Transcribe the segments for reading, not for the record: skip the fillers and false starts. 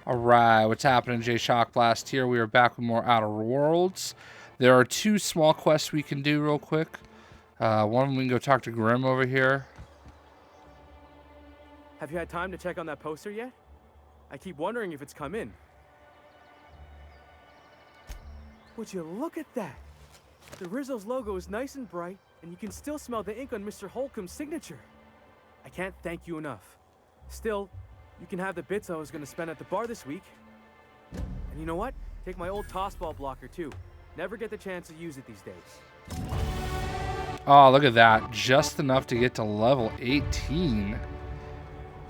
Alright, what's happening? JayShockblast here. We are back with more Outer Worlds. There are two small quests we can do real quick. One, we can go talk to Grim over here. Have you had time to check on that poster yet? I keep wondering if it's come in. Would you look at that? The Rizzo's logo is nice and bright, and you can still smell the ink on Mr. Holcomb's signature. I can't thank you enough. Still, you can have the bits I was going to spend at the bar this week. And you know what? Take my old tossball blocker too. Never get the chance to use it these days. Oh, look at that. Just enough to get to level 18.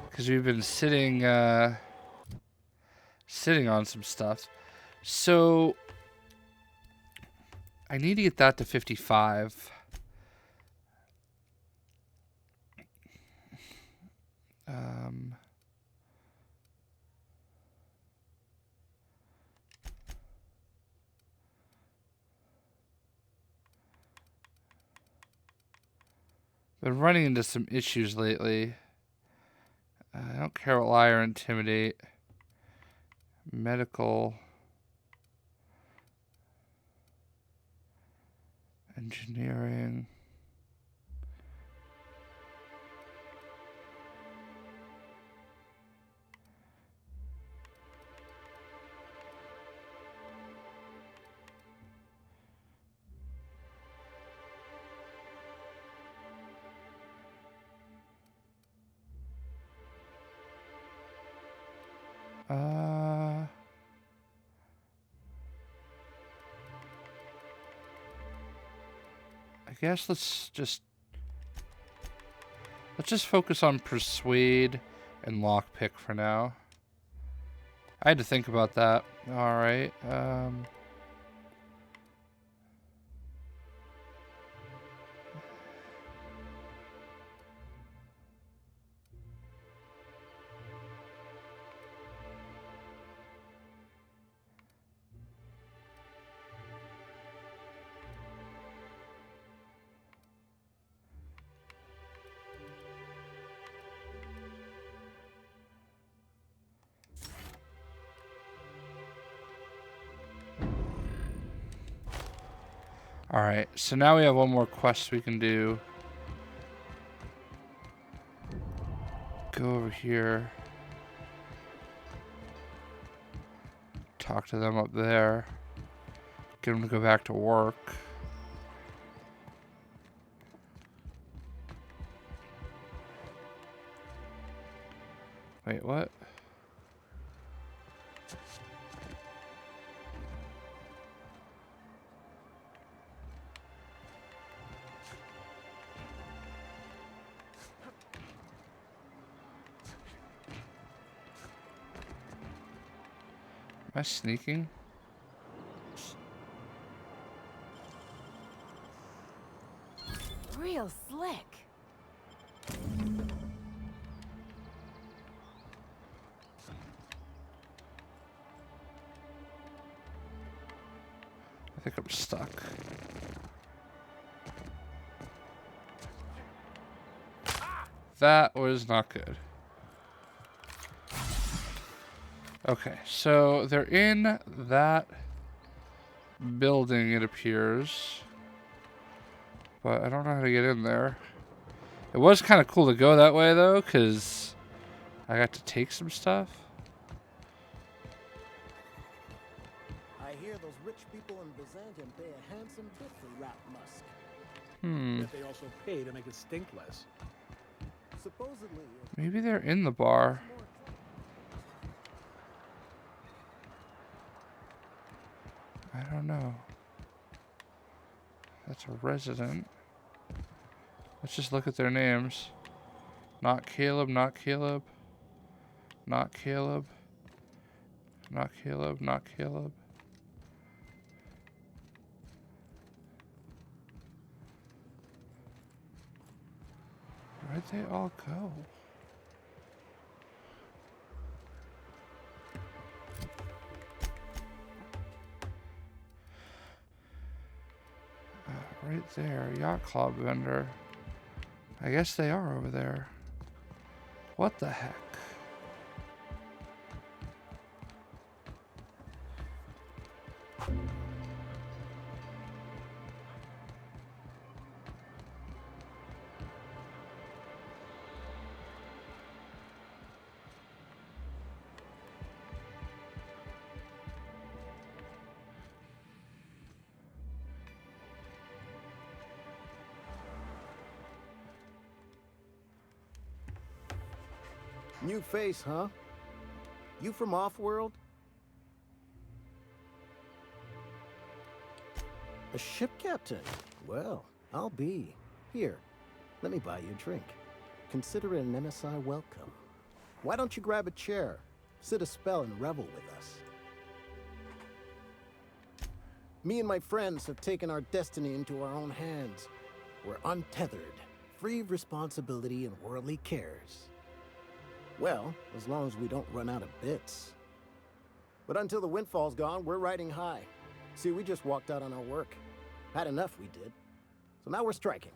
Because we've been sitting on some stuff. So, I need to get that to 55. Been running into some issues lately. I don't care what lie or intimidate. Medical. Engineering. I guess let's just focus on persuade and lockpick for now. I had to think about that. All right. Alright, so now we have one more quest we can do. Go over here. Talk to them up there. Get them to go back to work. Wait, what? Am I sneaking? Real slick. I think I'm stuck. That was not good. Okay, so they're in that building, it appears. But I don't know how to get in there. It was kind of cool to go that way, though, because I got to take some stuff. I hear those rich people in Byzantium pay a handsome bit for rat musk. Yet they also pay to make it stink less. Supposedly, Maybe they're in the bar. I don't know. That's a resident. Let's just look at their names. Not Caleb, not Caleb. Not Caleb. Not Caleb, not Caleb. Where'd they all go? Right there, yacht club vendor. I guess they are over there. What the heck? New face, huh? You from off-world? A ship captain? Well, I'll be. Here, let me buy you a drink. Consider it an MSI welcome. Why don't you grab a chair, sit a spell, and revel with us? Me and my friends have taken our destiny into our own hands. We're untethered, free of responsibility and worldly cares. Well, as long as we don't run out of bits. But until the windfall's gone, we're riding high. See, we just walked out on our work. Had enough, we did. So now we're striking.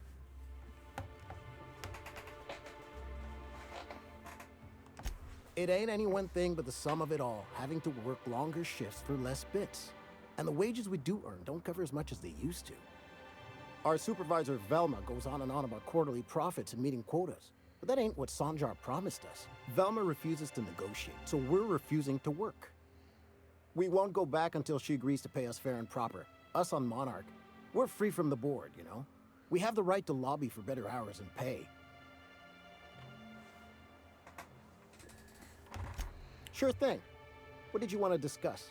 It ain't any one thing but the sum of it all, having to work longer shifts for less bits. And the wages we do earn don't cover as much as they used to. Our supervisor, Velma, goes on and on about quarterly profits and meeting quotas. But that ain't what Sanjar promised us. Velma refuses to negotiate, so we're refusing to work. We won't go back until she agrees to pay us fair and proper. Us on Monarch, we're free from the board, you know? We have the right to lobby for better hours and pay. Sure thing. What did you want to discuss?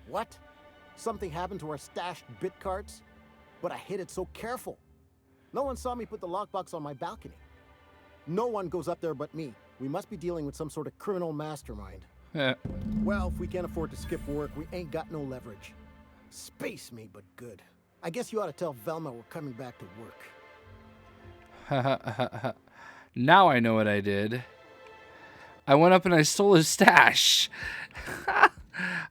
What? Something happened to our stashed bit cards? But I hid it so careful. No one saw me put the lockbox on my balcony. No one goes up there but me. We must be dealing with some sort of criminal mastermind. Well, if we can't afford to skip work, we ain't got no leverage. Space me, but good. I guess you ought to tell Velma we're coming back to work. Now I know what I did. I went up and I stole his stash.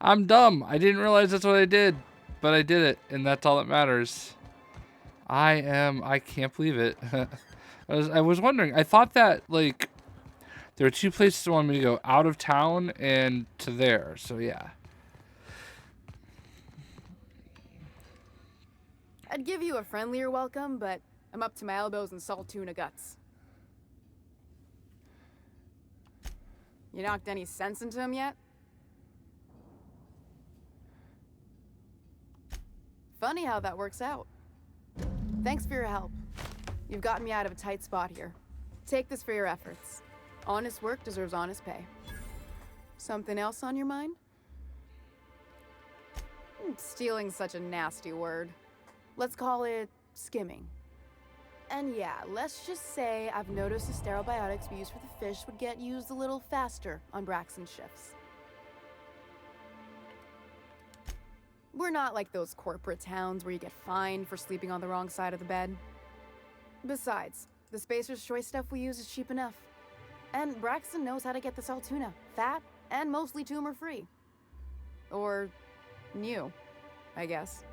I'm dumb. I didn't realize that's what I did. But I did it, and that's all that matters. I can't believe it. I was wondering. I thought that, like, there were two places that wanted me to go, out of town and to there. So, yeah. I'd give you a friendlier welcome, but I'm up to my elbows in salt tuna guts. You knocked any sense into him yet? Funny how that works out. Thanks for your help. You've gotten me out of a tight spot here. Take this for your efforts. Honest work deserves honest pay. Something else on your mind? Stealing's such a nasty word. Let's call it skimming. And yeah, let's just say I've noticed the sterile biotics we use for the fish would get used a little faster on Braxton shifts. We're not like those corporate towns where you get fined for sleeping on the wrong side of the bed. Besides, the Spacer's Choice stuff we use is cheap enough. And Braxton knows how to get the salt tuna, fat and mostly tumor-free. Or new, I guess.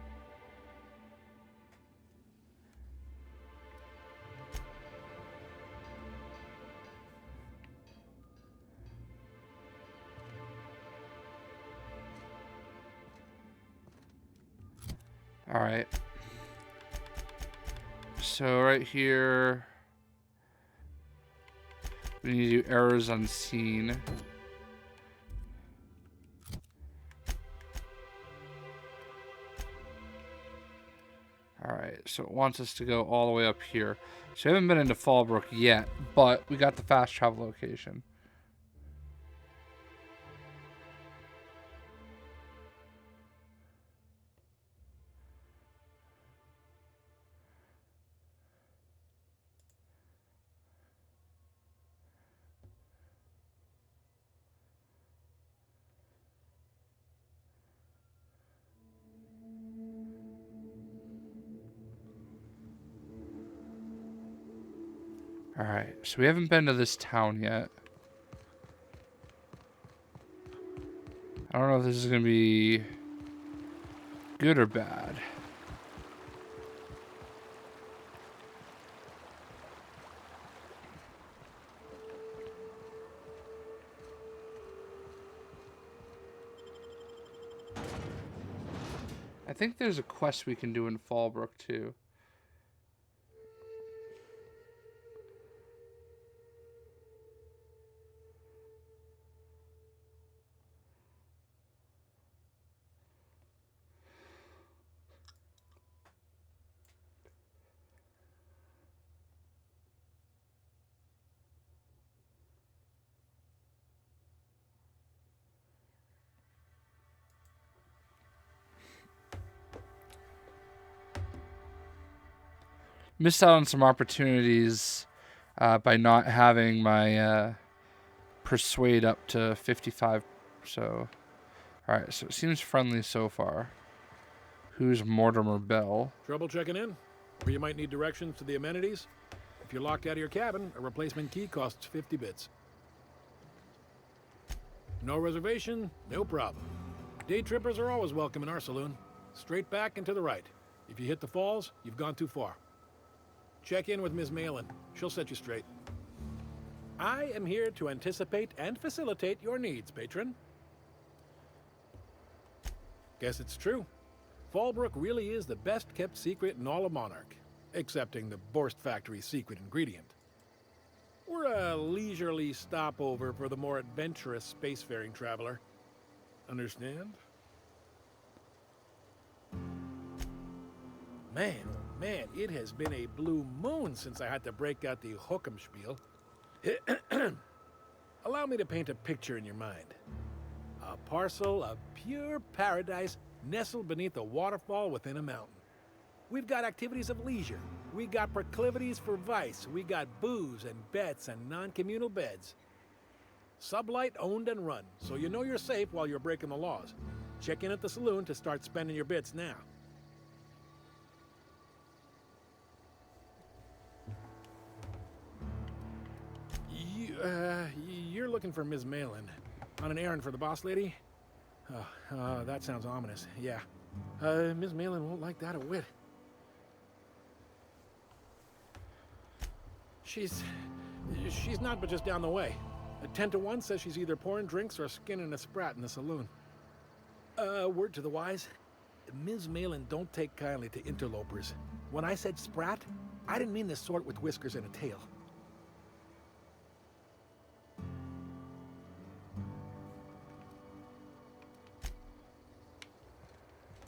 All right. So right here, we need to do errors unseen. All right, so it wants us to go all the way up here. So we haven't been into Fallbrook yet, but we got the fast travel location. Alright, so we haven't been to this town yet. I don't know if this is going to be good or bad. think there's a quest we can do in Fallbrook too. Missed out on some opportunities by not having my persuade up to 55. So, all right. So it seems friendly so far. Who's Mortimer Bell? Trouble checking in? Or you might need directions to the amenities? If you're locked out of your cabin, a replacement key costs 50 bits. No reservation, no problem. Day trippers are always welcome in our saloon. Straight back and to the right. If you hit the falls, you've gone too far. Check in with Ms. Malin. She'll set you straight. I am here to anticipate and facilitate your needs, patron. Guess it's true. Fallbrook really is the best kept secret in all of Monarch, excepting the Borst Factory's secret ingredient. We're a leisurely stopover for the more adventurous spacefaring traveler. Understand? Man, oh man, it has been a blue moon since I had to break out the hook'em spiel. Allow me to paint a picture in your mind. A parcel of pure paradise nestled beneath a waterfall within a mountain. We've got activities of leisure. We got proclivities for vice. We got booze and bets and non-communal beds. Sublight owned and run, so you know you're safe while you're breaking the laws. Check in at the saloon to start spending your bits now. You're looking for Ms. Malin. On an errand for the boss lady? Oh, that sounds ominous. Yeah. Ms. Malin won't like that a whit. She's not but just down the way. 10 to 1 says she's either pouring drinks or skinning a sprat in the saloon. Word to the wise. Ms. Malin don't take kindly to interlopers. When I said sprat, I didn't mean the sort with whiskers and a tail.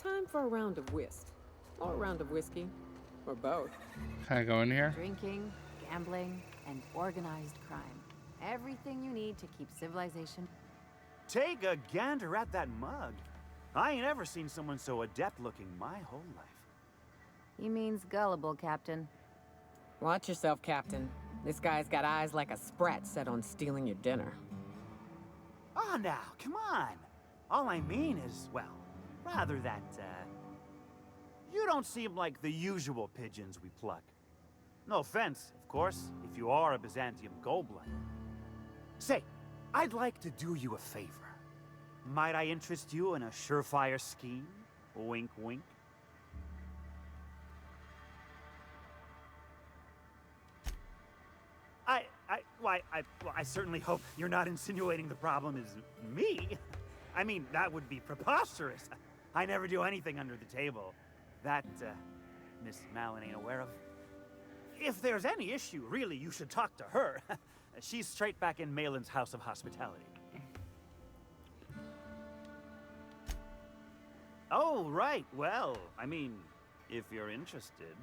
Time for a round of whist. Or a round of whiskey. Or both. Can I go in here? Drinking, gambling, and organized crime. Everything you need to keep civilization. Take a gander at that mug. I ain't ever seen someone so adept looking my whole life. He means gullible, Captain. Watch yourself, Captain. This guy's got eyes like a sprat set on stealing your dinner. Oh, now, come on. All I mean is, well, rather that, you don't seem like the usual pigeons we pluck. No offense, of course, if you are a Byzantium goldblood. Say, I'd like to do you a favor. Might I interest you in a surefire scheme? Wink, wink. I certainly hope you're not insinuating the problem is me. I mean, that would be preposterous. I never do anything under the table. That, Miss Malin ain't aware of. If there's any issue, really, you should talk to her. She's straight back in Malin's House of Hospitality. Oh, right. Well, I mean, if you're interested.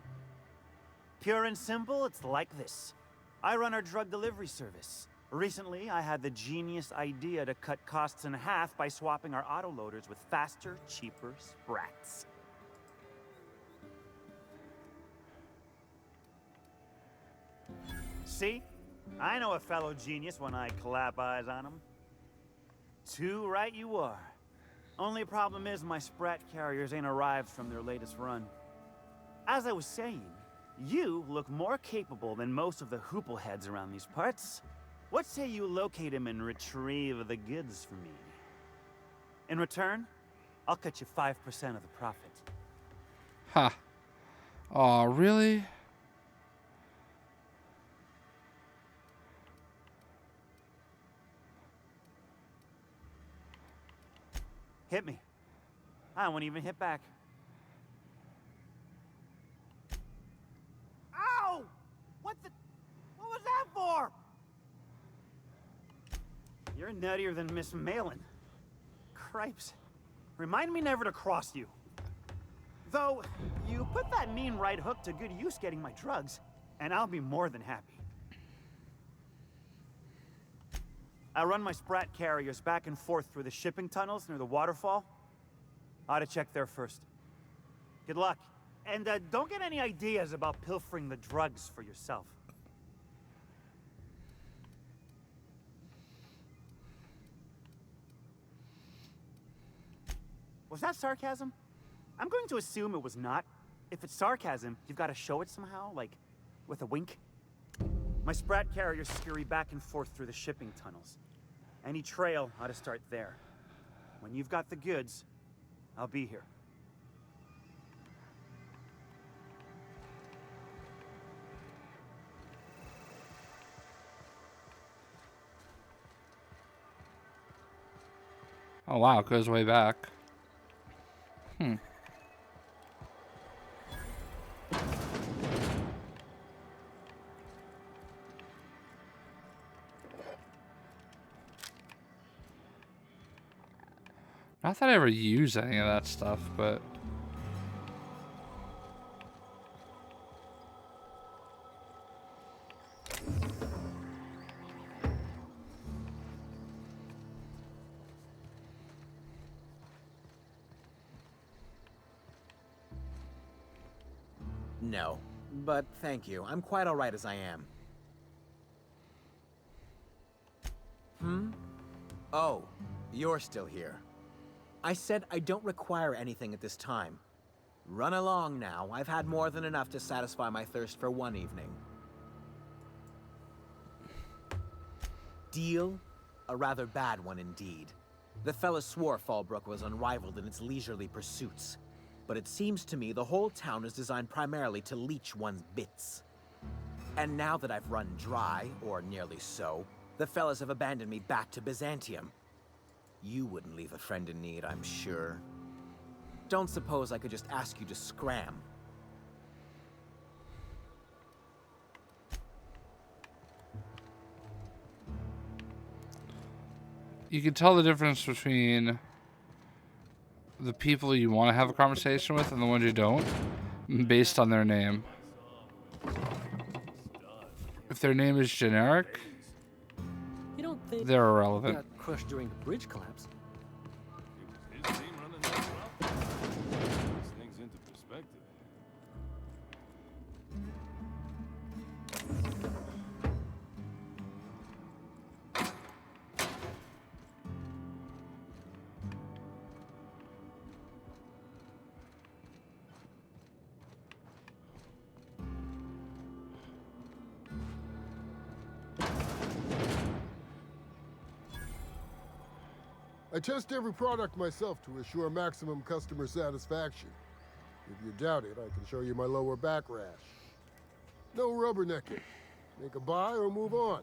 Pure and simple, it's like this. I run our drug delivery service. Recently, I had the genius idea to cut costs in half by swapping our autoloaders with faster, cheaper sprats. See? I know a fellow genius when I clap eyes on him. Too right you are. Only problem is my sprat carriers ain't arrived from their latest run. As I was saying, you look more capable than most of the hoople heads around these parts. What say you locate him and retrieve the goods for me? In return, I'll cut you 5% of the profit. Ha. Aw, really? Hit me. I won't even hit back. You're nuttier than Miss Malin. Cripes. Remind me never to cross you. Though, you put that mean right hook to good use getting my drugs, and I'll be more than happy. I run my Sprat carriers back and forth through the shipping tunnels near the waterfall. Ought to check there first. Good luck. And don't get any ideas about pilfering the drugs for yourself. Was that sarcasm? I'm going to assume it was not. If it's sarcasm, you've got to show it somehow, like with a wink. My Sprat carriers scurry back and forth through the shipping tunnels. Any trail ought to start there. When you've got the goods, I'll be here. Oh wow, it goes way back. Not that I ever use any of that stuff, but... No, but thank you. I'm quite all right as I am. Oh, you're still here. I said I don't require anything at this time. Run along now. I've had more than enough to satisfy my thirst for one evening. Deal? A rather bad one indeed. The fella swore Fallbrook was unrivaled in its leisurely pursuits. But it seems to me the whole town is designed primarily to leech one's bits. And now that I've run dry, or nearly so, the fellas have abandoned me back to Byzantium. You wouldn't leave a friend in need, I'm sure. Don't suppose I could just ask you to scram. You can tell the difference between the people you want to have a conversation with and the ones you don't, based on their name. If their name is generic, You don't think they're irrelevant. got crushed during the bridge collapse? It was his team running that route. Puts things into perspective. I test every product myself to assure maximum customer satisfaction. If you doubt it, I can show you my lower back rash. No rubbernecking. Make a buy or move on.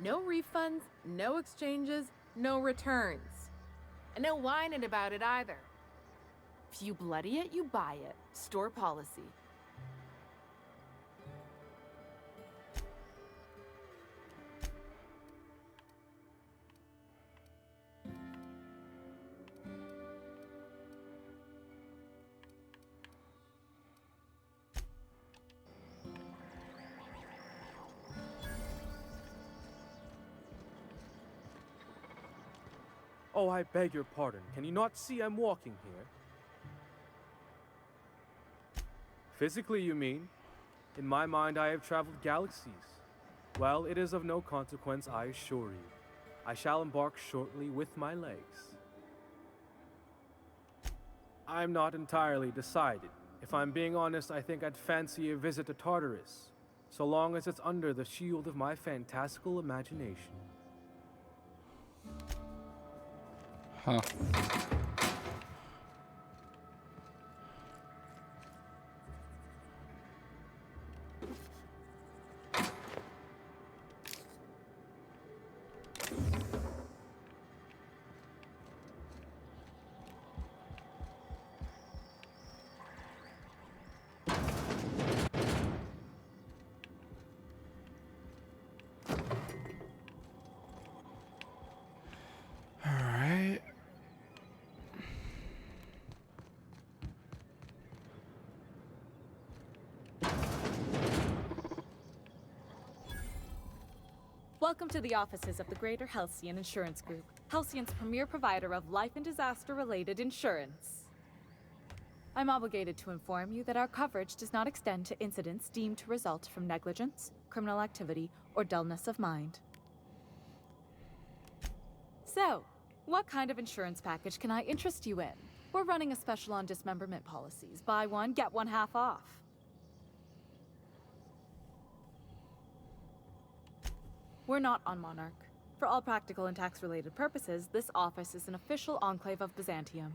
No refunds, no exchanges, no returns. And no whining about it either. If you bloody it, you buy it. Store policy. Oh, I beg your pardon. Can you not see I'm walking here? Physically, you mean? In my mind, I have traveled galaxies. Well, it is of no consequence, I assure you. I shall embark shortly with my legs. I'm not entirely decided. If I'm being honest, I think I'd fancy a visit to Tartarus, so long as it's under the shield of my fantastical imagination. Huh. Welcome to the offices of the Greater Halcyon Insurance Group, Halcyon's premier provider of life and disaster-related insurance. I'm obligated to inform you that our coverage does not extend to incidents deemed to result from negligence, criminal activity, or dullness of mind. So, what kind of insurance package can I interest you in? We're running a special on dismemberment policies. Buy one, get one half off. We're not on Monarch. For all practical and tax-related purposes, this office is an official enclave of Byzantium.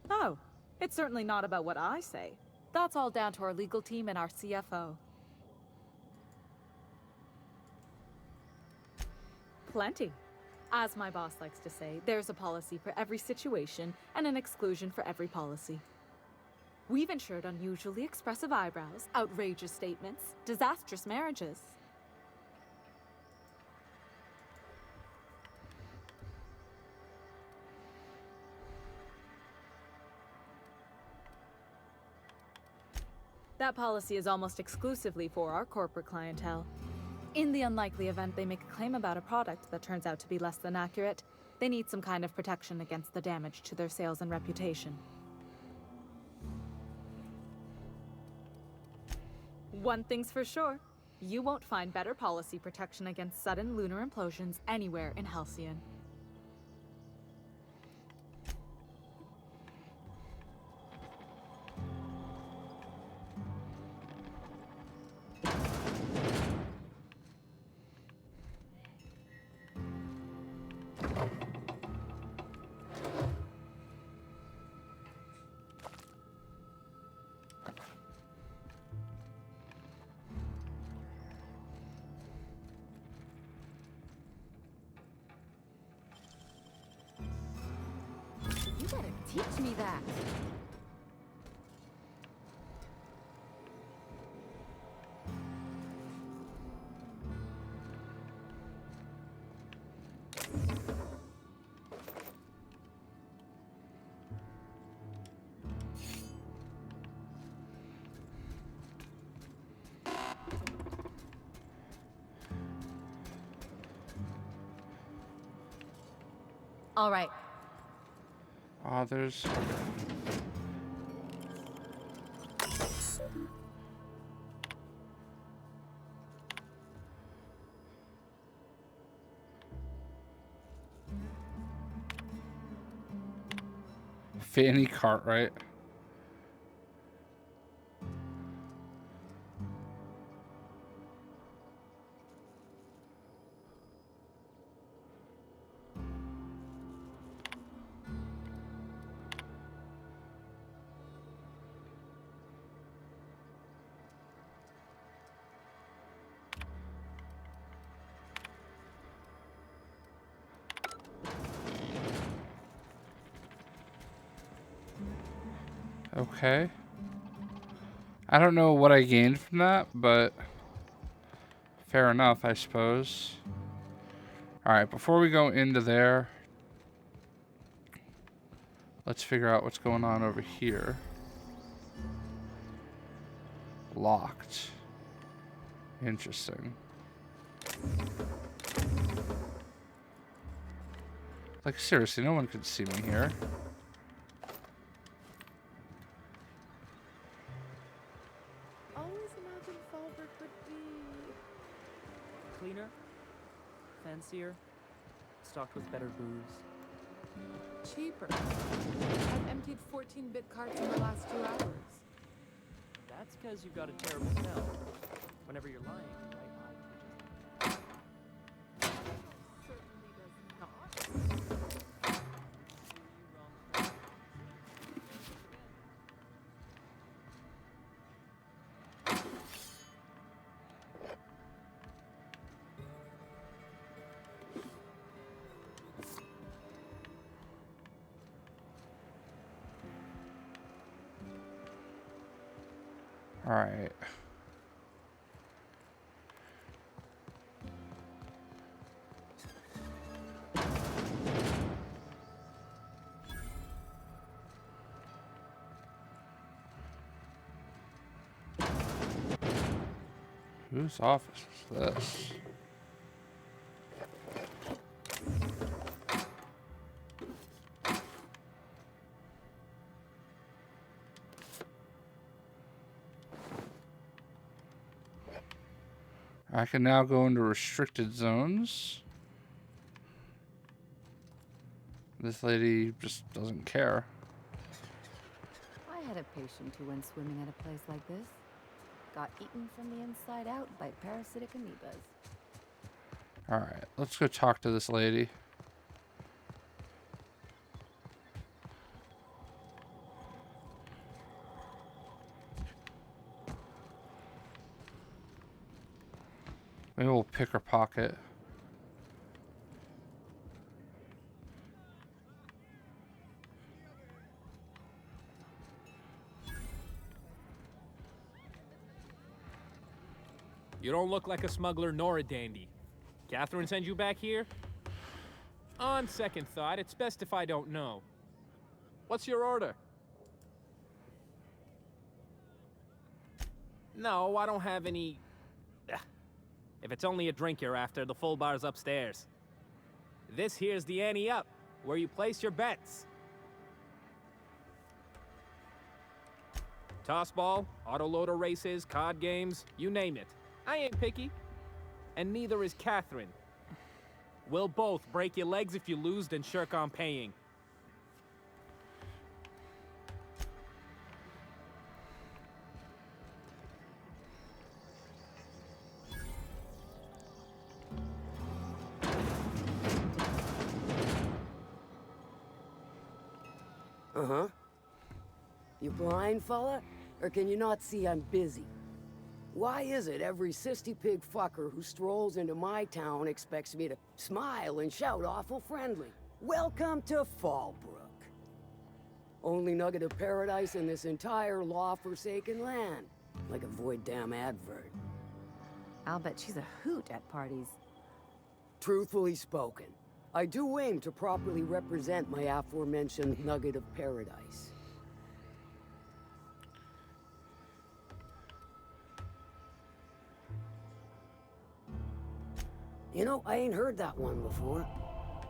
Oh, it's certainly not about what I say. That's all down to our legal team and our CFO. Plenty. As my boss likes to say, there's a policy for every situation and an exclusion for every policy. We've insured unusually expressive eyebrows, outrageous statements, disastrous marriages. That policy is almost exclusively for our corporate clientele. In the unlikely event they make a claim about a product that turns out to be less than accurate, they need some kind of protection against the damage to their sales and reputation. One thing's for sure, you won't find better policy protection against sudden lunar implosions anywhere in Halcyon. You gotta teach me that. All right. There's... Fanny Cartwright. Okay. I don't know what I gained from that, but fair enough, I suppose. Alright, before we go into there, let's figure out what's going on over here. Locked. Interesting. Like, seriously, no one could see me here. Always imagined Fallbrook would be cleaner, fancier, stocked with better booze. Cheaper. I've emptied 14-bit carts in the last 2 hours. That's because you've got a terrible smell. Whenever you're lying, your right eye twitches. Certainly does not. All right. Whose office is this? I can now go into restricted zones. This lady just doesn't care. I had a patient who went swimming at a place like this. Got eaten from the inside out by parasitic amoebas. Alright, let's go talk to this lady. Maybe we'll pick her pocket. You don't look like a smuggler nor a dandy. Catherine sent you back here? On second thought, it's best if I don't know. What's your order? No, I don't have any... If it's only a drink you're after, the full bar's upstairs. This here's the ante up, where you place your bets. Tossball, autoloader races, card games, you name it. I ain't picky. And neither is Catherine. We'll both break your legs if you lose, then shirk on paying. Uh-huh. You blind, fella? Or can you not see I'm busy? Why is it every sissy pig fucker who strolls into my town expects me to smile and shout awful friendly? Welcome to Fallbrook. Only nugget of paradise in this entire law-forsaken land. Like a void damn advert. I'll bet she's a hoot at parties. Truthfully spoken, I do aim to properly represent my aforementioned nugget of paradise. You know, I ain't heard that one before.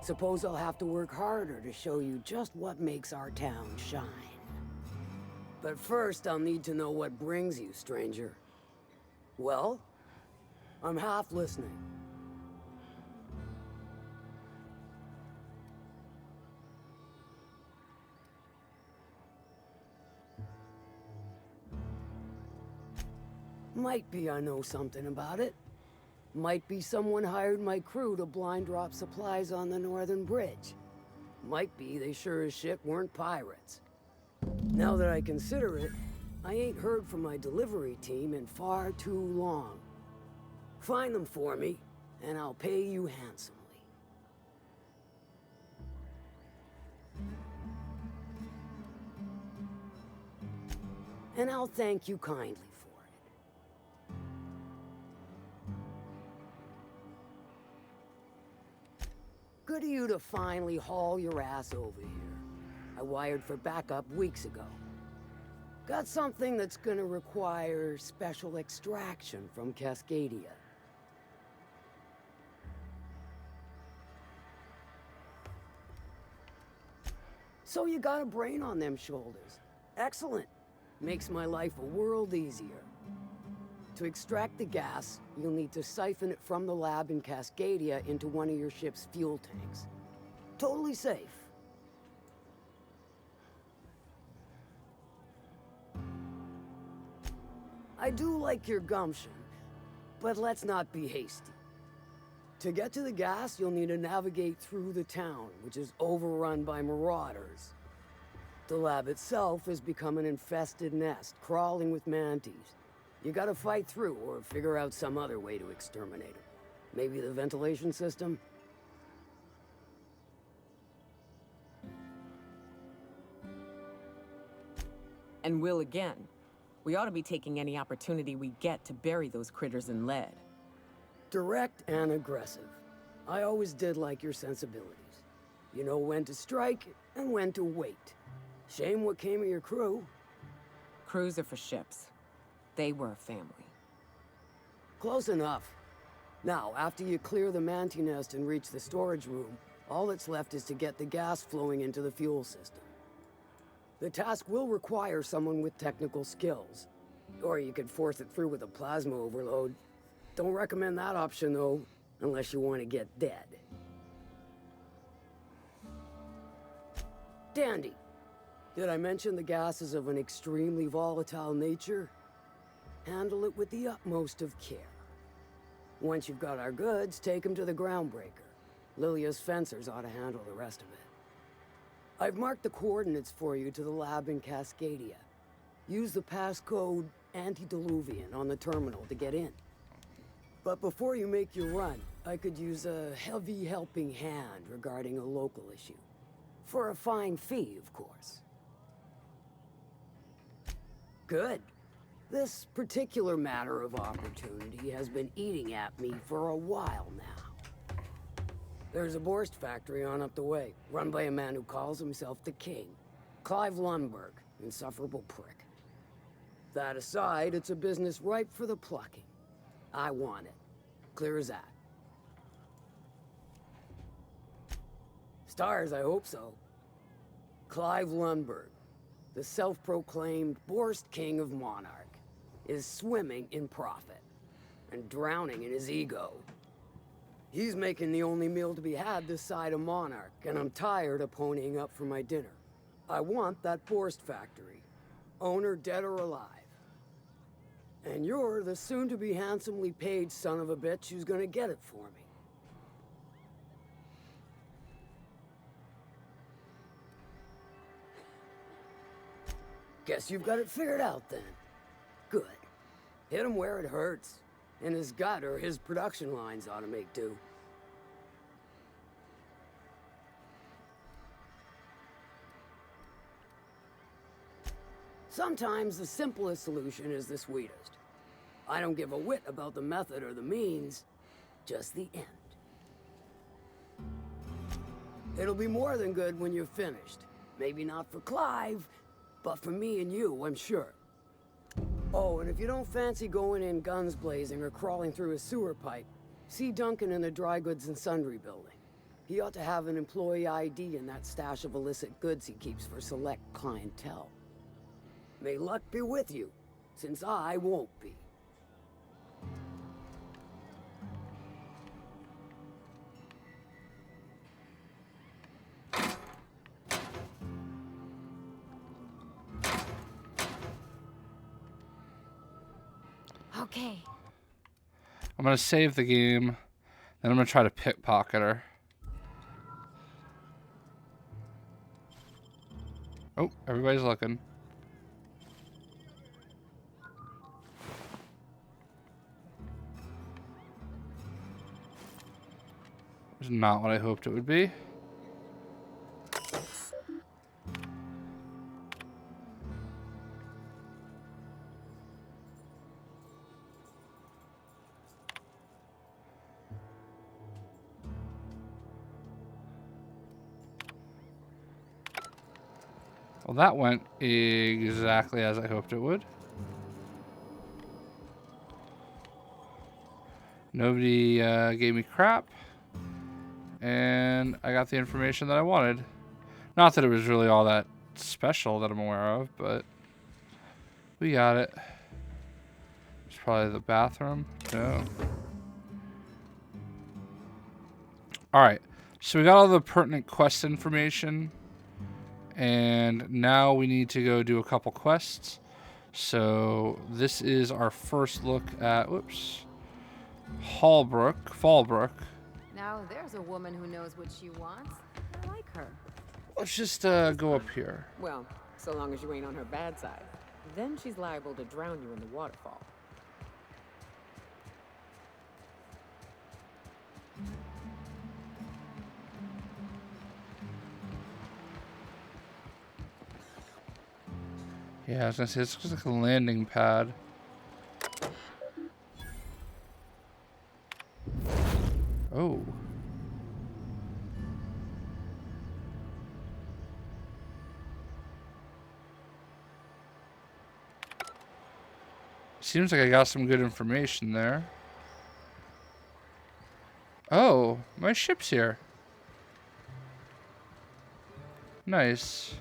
Suppose I'll have to work harder to show you just what makes our town shine. But first, I'll need to know what brings you, stranger. Well, I'm half listening. Might be I know something about it. Might be someone hired my crew to blind drop supplies on the northern bridge. Might be they sure as shit weren't pirates. Now that I consider it, I ain't heard from my delivery team in far too long. Find them for me, and I'll pay you handsomely. And I'll thank you kindly. Good of you to finally haul your ass over here. I wired for backup weeks ago. Got something that's gonna require special extraction from Cascadia. So you got a brain on them shoulders. Excellent. Makes my life a world easier. To extract the gas, you'll need to siphon it from the lab in Cascadia into one of your ship's fuel tanks. Totally safe. I do like your gumption, but let's not be hasty. To get to the gas, you'll need to navigate through the town, which is overrun by marauders. The lab itself has become an infested nest, crawling with manties. You gotta fight through, or figure out some other way to exterminate them. Maybe the ventilation system? And will again. We ought to be taking any opportunity we get to bury those critters in lead. Direct and aggressive. I always did like your sensibilities. You know when to strike, and when to wait. Shame what came of your crew. Crews are for ships. They were a family. Close enough. Now, after you clear the manti nest and reach the storage room, all that's left is to get the gas flowing into the fuel system. The task will require someone with technical skills. Or you could force it through with a plasma overload. Don't recommend that option, though, unless you want to get dead. Dandy. Did I mention the gas is of an extremely volatile nature? Handle it with the utmost of care. Once you've got our goods, take them to the groundbreaker. Lilia's fencers ought to handle the rest of it. I've marked the coordinates for you to the lab in Cascadia. Use the passcode Antediluvian on the terminal to get in. But before you make your run, I could use a heavy helping hand regarding a local issue. For a fine fee, of course. Good. This particular matter of opportunity has been eating at me for a while now. There's a Borst factory on up the way, run by a man who calls himself the King. Clive Lundberg, insufferable prick. That aside, it's a business ripe for the plucking. I want it. Clear as that. Stars, I hope so. Clive Lundberg, the self-proclaimed Borst King of Monarch, is swimming in profit and drowning in his ego. He's making the only meal to be had this side of Monarch, and I'm tired of ponying up for my dinner. I want that Borst factory, owner dead or alive. And you're the soon-to-be handsomely paid son of a bitch who's gonna get it for me. Guess you've got it figured out then. Good. Hit him where it hurts. In his gut, or his production lines ought to make do. Sometimes the simplest solution is the sweetest. I don't give a whit about the method or the means, just the end. It'll be more than good when you're finished. Maybe not for Clive, but for me and you, I'm sure. Oh, and if you don't fancy going in guns blazing or crawling through a sewer pipe, see Duncan in the dry goods and sundry building. He ought to have an employee ID in that stash of illicit goods he keeps for select clientele. May luck be with you, since I won't be. Okay. I'm gonna save the game, then I'm gonna try to pickpocket her. Oh, everybody's looking. It's not what I hoped it would be. Well, that went exactly as I hoped it would. Nobody gave me crap. And I got the information that I wanted. Not that it was really all that special that I'm aware of, but we got it. It's probably the bathroom. No. Alright. So we got all the pertinent quest information. And now we need to go do a couple quests. So this is our first look at, whoops, Fallbrook. Now there's a woman who knows what she wants. I like her. Let's just go up here. Well, so long as you ain't on her bad side. Then she's liable to drown you in the waterfall. Yeah, I was gonna say, it's just like a landing pad. Oh. Seems like I got some good information there. Oh, my ship's here. Nice.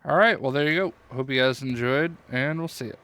All right, well, there you go. Hope you guys enjoyed, and we'll see you.